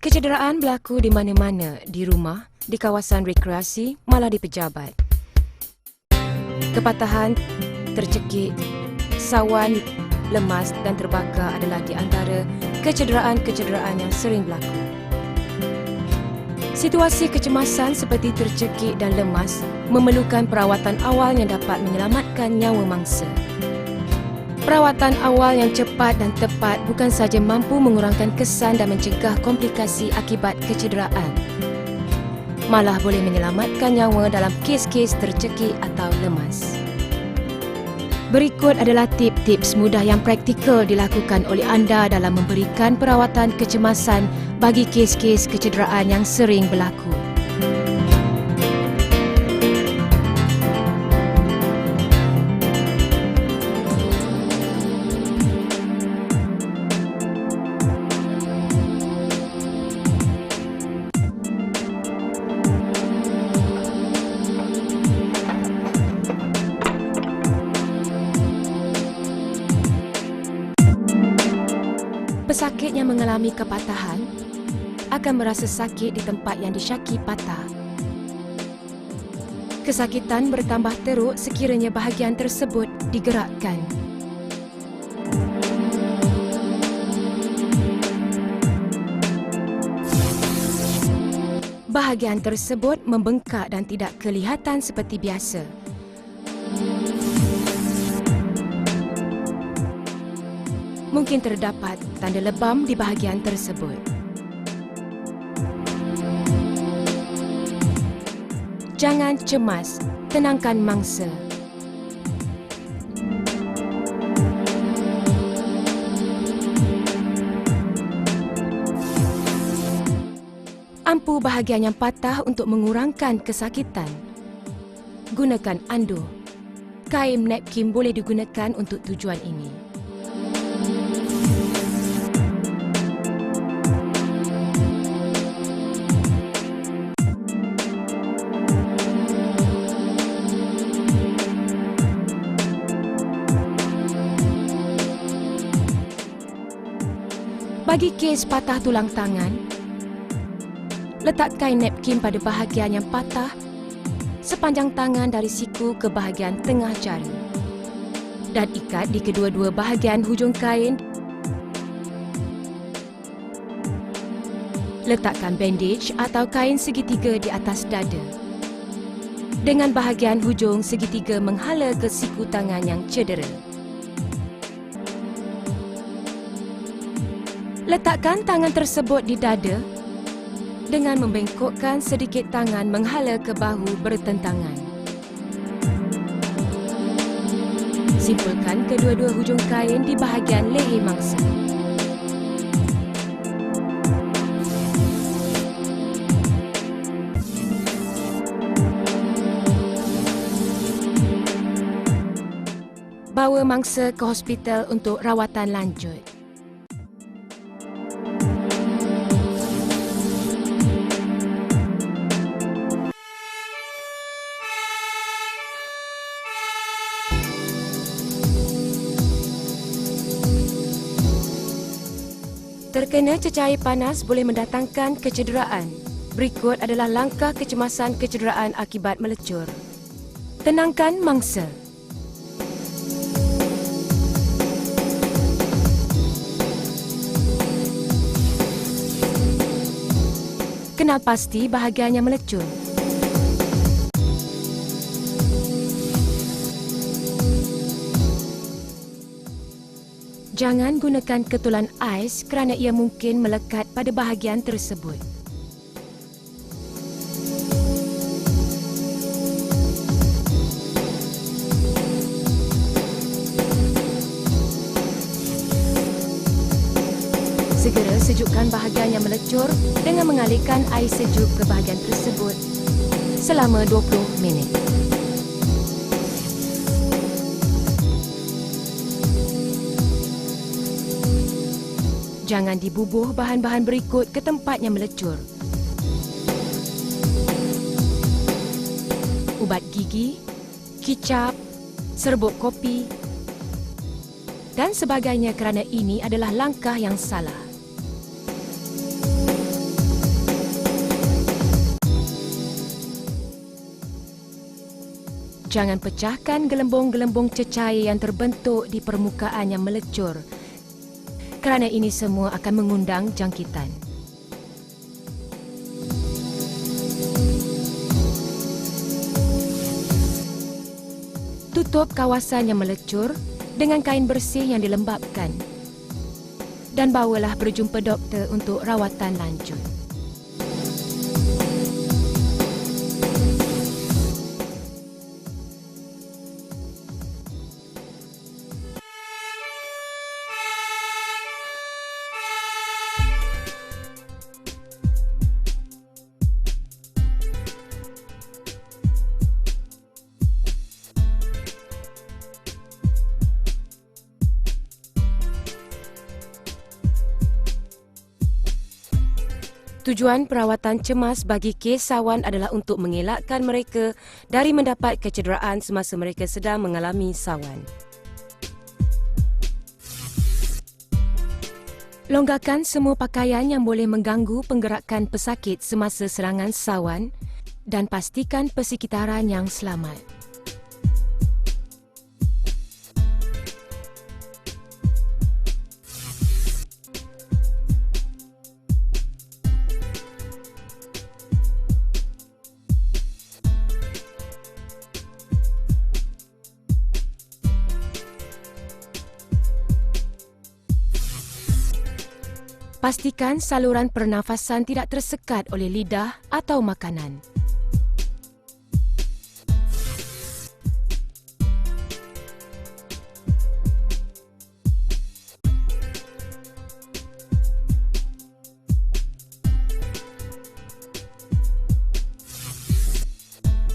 Kecederaan berlaku di mana-mana, di rumah, di kawasan rekreasi, malah di pejabat. Kepatahan, tercekik, sawan, lemas dan terbakar adalah di antara kecederaan-kecederaan yang sering berlaku. Situasi kecemasan seperti tercekik dan lemas memerlukan perawatan awal yang dapat menyelamatkan nyawa mangsa. Perawatan awal yang cepat dan tepat bukan sahaja mampu mengurangkan kesan dan mencegah komplikasi akibat kecederaan, malah boleh menyelamatkan nyawa dalam kes-kes tercekik atau lemas. Berikut adalah tips-tips mudah yang praktikal dilakukan oleh anda dalam memberikan perawatan kecemasan bagi kes-kes kecederaan yang sering berlaku. Pesakit yang mengalami kepatahan akan merasa sakit di tempat yang disyaki patah. Kesakitan bertambah teruk sekiranya bahagian tersebut digerakkan. Bahagian tersebut membengkak dan tidak kelihatan seperti biasa. Mungkin terdapat tanda lebam di bahagian tersebut. Jangan cemas, tenangkan mangsa. Ampu bahagian yang patah untuk mengurangkan kesakitan. Gunakan anduh. Kain napkin boleh digunakan untuk tujuan ini. Bagi kes patah tulang tangan, letakkan napkin pada bahagian yang patah sepanjang tangan dari siku ke bahagian tengah jari dan ikat di kedua-dua bahagian hujung kain. Letakkan bandage atau kain segitiga di atas dada dengan bahagian hujung segitiga menghala ke siku tangan yang cedera. Letakkan tangan tersebut di dada dengan membengkokkan sedikit tangan menghala ke bahu bertentangan. Simpulkan kedua-dua hujung kain di bahagian leher mangsa. Bawa mangsa ke hospital untuk rawatan lanjut. Terkena cecair panas boleh mendatangkan kecederaan. Berikut adalah langkah kecemasan kecederaan akibat melecur. Tenangkan mangsa. Kenal pasti bahagian yang melecur. Jangan gunakan ketulan ais kerana ia mungkin melekat pada bahagian tersebut. Segera sejukkan bahagian yang melecur dengan mengalirkan air sejuk ke bahagian tersebut selama 20 minit. Jangan dibubuh bahan-bahan berikut ke tempat yang melecur. Ubat gigi, kicap, serbuk kopi dan sebagainya kerana ini adalah langkah yang salah. Jangan pecahkan gelembung-gelembung cecair yang terbentuk di permukaan yang melecur, kerana ini semua akan mengundang jangkitan. Tutup kawasan yang melecur dengan kain bersih yang dilembapkan dan bawalah berjumpa doktor untuk rawatan lanjut. Tujuan perawatan cemas bagi kes sawan adalah untuk mengelakkan mereka dari mendapat kecederaan semasa mereka sedang mengalami sawan. Longgarkan semua pakaian yang boleh mengganggu penggerakan pesakit semasa serangan sawan dan pastikan persekitaran yang selamat. Pastikan saluran pernafasan tidak tersekat oleh lidah atau makanan.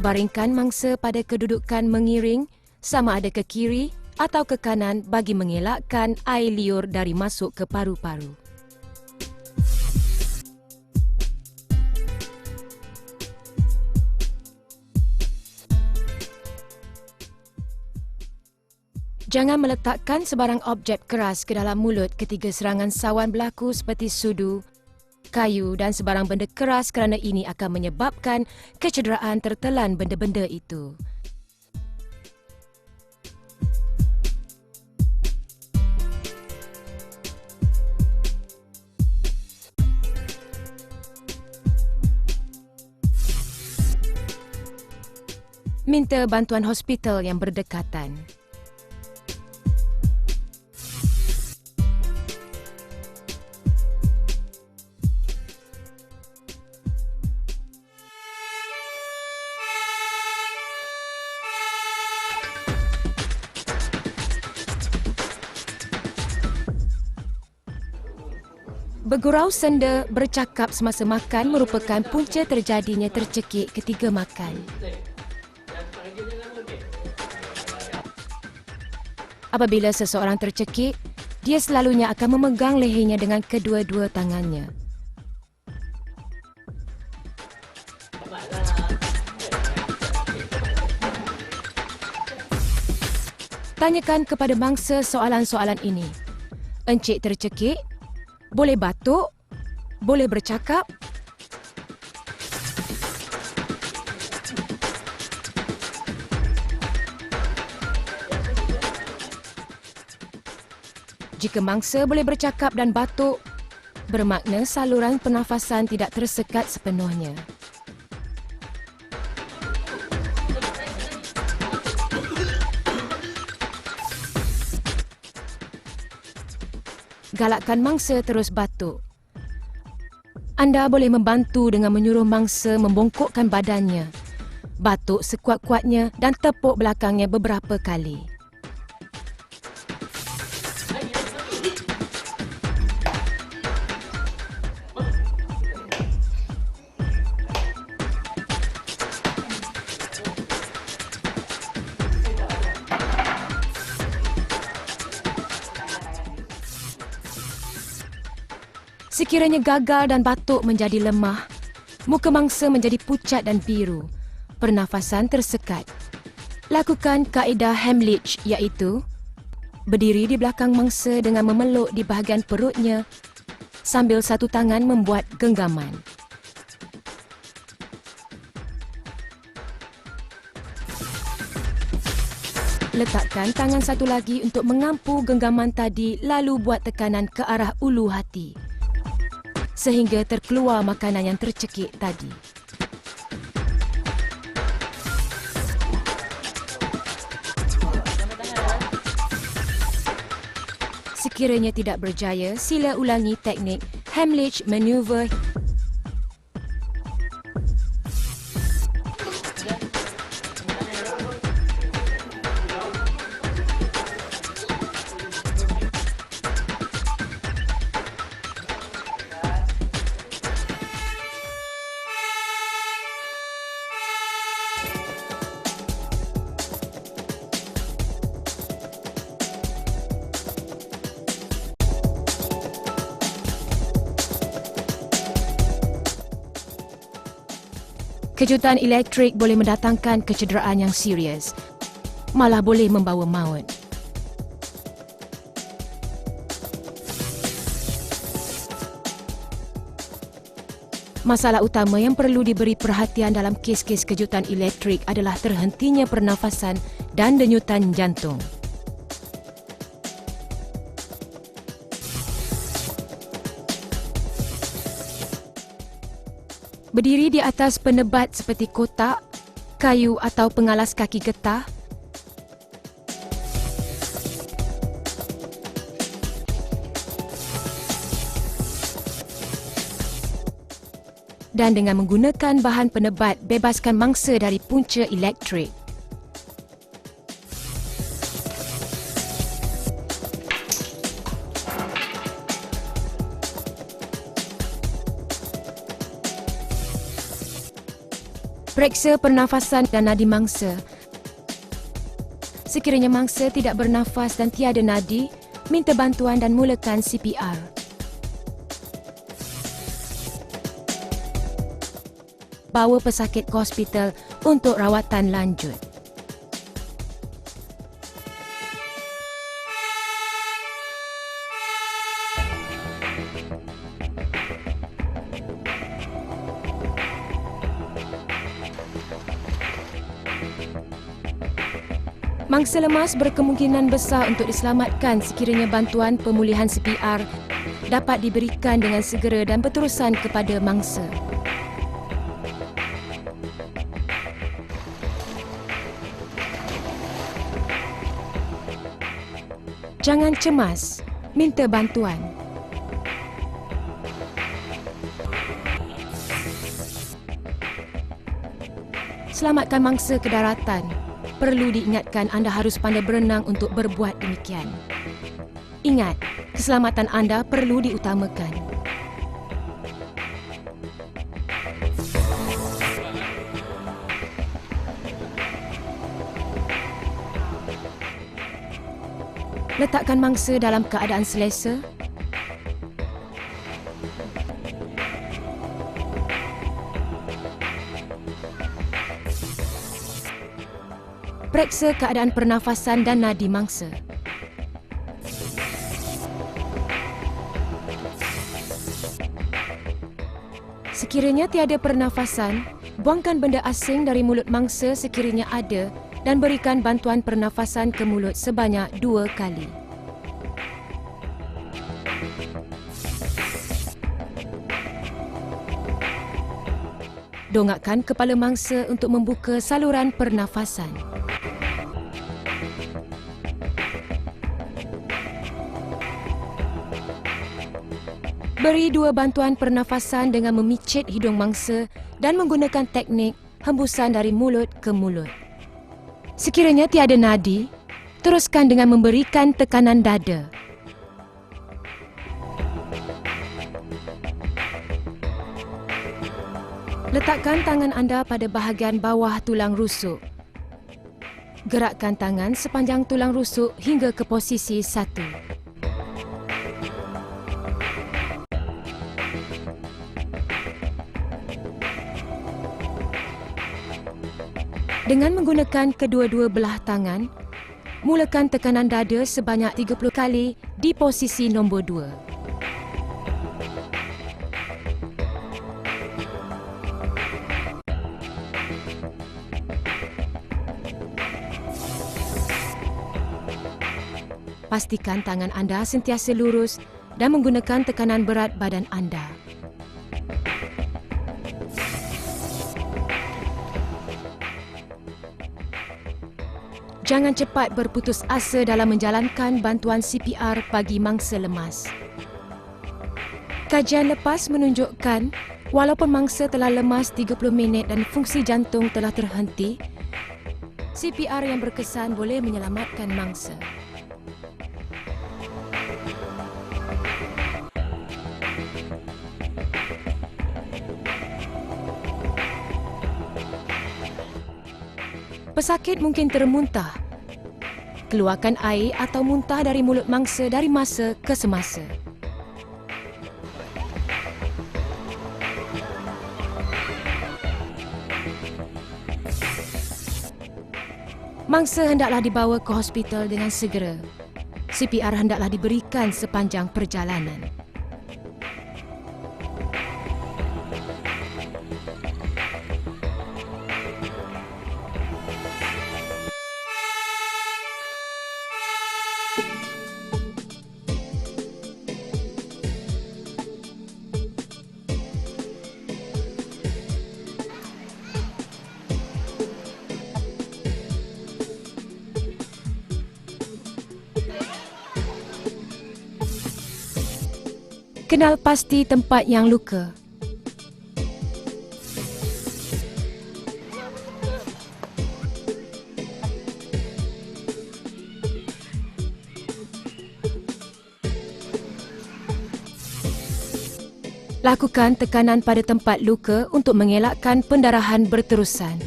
Baringkan mangsa pada kedudukan mengiring sama ada ke kiri atau ke kanan bagi mengelakkan air liur dari masuk ke paru-paru. Jangan meletakkan sebarang objek keras ke dalam mulut ketika serangan sawan berlaku seperti sudu, kayu dan sebarang benda keras kerana ini akan menyebabkan kecederaan tertelan benda-benda itu. Minta bantuan hospital yang berdekatan. Bergurau senda bercakap semasa makan merupakan punca terjadinya tercekik ketika makan. Apabila seseorang tercekik, dia selalunya akan memegang lehernya dengan kedua-dua tangannya. Tanyakan kepada mangsa soalan-soalan ini. Encik tercekik? Boleh batuk? Boleh bercakap? Jika mangsa boleh bercakap dan batuk, bermakna saluran pernafasan tidak tersekat sepenuhnya. Galakkan mangsa terus batuk. Anda boleh membantu dengan menyuruh mangsa membongkokkan badannya, batuk sekuat-kuatnya dan tepuk belakangnya beberapa kali. Sekiranya gagal dan batuk menjadi lemah, muka mangsa menjadi pucat dan biru, pernafasan tersekat. Lakukan kaedah Heimlich iaitu berdiri di belakang mangsa dengan memeluk di bahagian perutnya sambil satu tangan membuat genggaman. Letakkan tangan satu lagi untuk mengampu genggaman tadi lalu buat tekanan ke arah ulu hati sehingga terkeluar makanan yang tercekik tadi. Sekiranya tidak berjaya, sila ulangi teknik Heimlich Maneuver. Kejutan elektrik boleh mendatangkan kecederaan yang serius, malah boleh membawa maut. Masalah utama yang perlu diberi perhatian dalam kes-kes kejutan elektrik adalah terhentinya pernafasan dan denyutan jantung. Berdiri di atas penebat seperti kotak, kayu atau pengalas kaki getah. Dan dengan menggunakan bahan penebat, bebaskan mangsa dari punca elektrik. Periksa pernafasan dan nadi mangsa. Sekiranya mangsa tidak bernafas dan tiada nadi, minta bantuan dan mulakan CPR. Bawa pesakit ke hospital untuk rawatan lanjut. Mangsa lemas berkemungkinan besar untuk diselamatkan sekiranya bantuan pemulihan CPR dapat diberikan dengan segera dan berterusan kepada mangsa. Jangan cemas, minta bantuan. Selamatkan mangsa ke daratan. Perlu diingatkan anda harus pandai berenang untuk berbuat demikian. Ingat, keselamatan anda perlu diutamakan. Letakkan mangsa dalam keadaan selesa. Periksa keadaan pernafasan dan nadi mangsa. Sekiranya tiada pernafasan, buangkan benda asing dari mulut mangsa sekiranya ada dan berikan bantuan pernafasan ke mulut sebanyak 2 kali. Dongakkan kepala mangsa untuk membuka saluran pernafasan. Beri 2 bantuan pernafasan dengan memicit hidung mangsa dan menggunakan teknik hembusan dari mulut ke mulut. Sekiranya tiada nadi, teruskan dengan memberikan tekanan dada. Letakkan tangan anda pada bahagian bawah tulang rusuk. Gerakkan tangan sepanjang tulang rusuk hingga ke posisi 1. Dengan menggunakan kedua-dua belah tangan, mulakan tekanan dada sebanyak 30 kali di posisi nombor 2. Pastikan tangan anda sentiasa lurus dan menggunakan tekanan berat badan anda. Jangan cepat berputus asa dalam menjalankan bantuan CPR bagi mangsa lemas. Kajian lepas menunjukkan walaupun mangsa telah lemas 30 minit dan fungsi jantung telah terhenti, CPR yang berkesan boleh menyelamatkan mangsa. Pesakit mungkin termuntah. Keluarkan air atau muntah dari mulut mangsa dari masa ke semasa. Mangsa hendaklah dibawa ke hospital dengan segera. CPR hendaklah diberikan sepanjang perjalanan. Kenal pasti tempat yang luka. Lakukan tekanan pada tempat luka untuk mengelakkan pendarahan berterusan.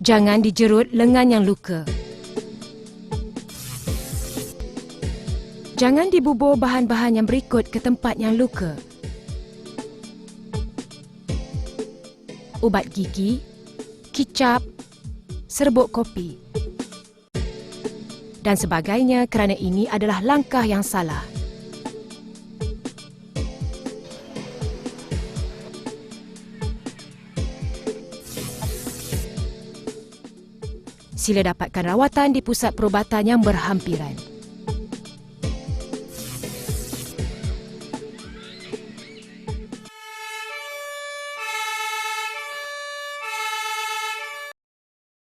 Jangan dijerut lengan yang luka. Jangan dibubur bahan-bahan yang berikut ke tempat yang luka. Ubat gigi, kicap, serbuk kopi dan sebagainya kerana ini adalah langkah yang salah. Sila dapatkan rawatan di pusat perubatan yang berhampiran.